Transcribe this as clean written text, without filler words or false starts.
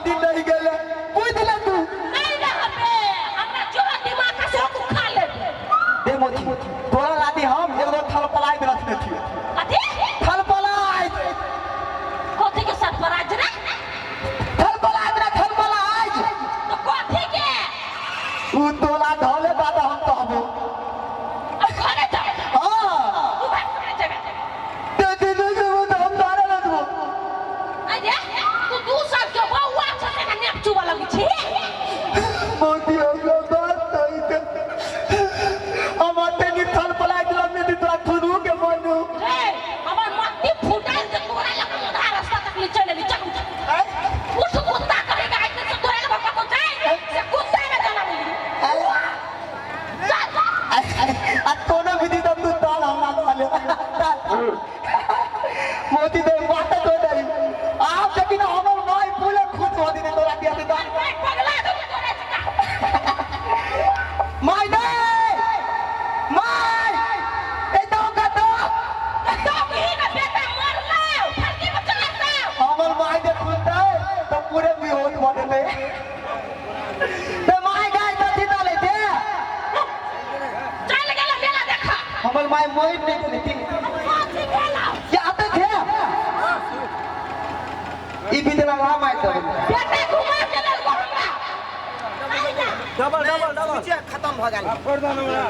दिन नहीं गेले बुझ ले तू नहीं रहबे हमरा जोरा दिमाग का से तू खा ले दे मोती तोरा राती हम एगो थल पलाई में रखने थी कथी थल पलाई कथी के साथ पराज रे थल पलाई तो कथी के तू तोला ढोले दादा हम कहबो अब घरे जा हां तू भाग करे जा दे दे हम तारे न दो अरे तू 2 साल के बउआ से का नेप चुवा लगी छी मोती हमरा बात नहीं थे हम आते नि थल पलाई दिला में दी तो थुनु के मनु रे हमर मत्ती फुटाई से तोरा लगा आधा रास्ता तक ले चले ली चल उठ कुत्ता करेगा ऐसे से तोरा लगा को जाए से कुत्ता में जाना मिली चल आ कोनो विधि तो तू ताल हमरा वाले मोती दे बात तो नहीं आप लेकिन हमर माई पूरे खुद हो दी तोरा दिया दे भाई पगला दो तोरे से माई दे माई ए तो का तो भी ना बेटा मर ले फर्जी में चला जाओ हमर माई दे खुद तो पूरे भी होत बने ले ते माई गाय तो सीता ले दे चल गेला मेला देखा हमर माई मोई नहीं लेती कथी गेला क्या आते थे ई बिदला वहां माई तो बेटा घुमा के ले हमरा डबल खत्म भ गेल फोड़ दो ना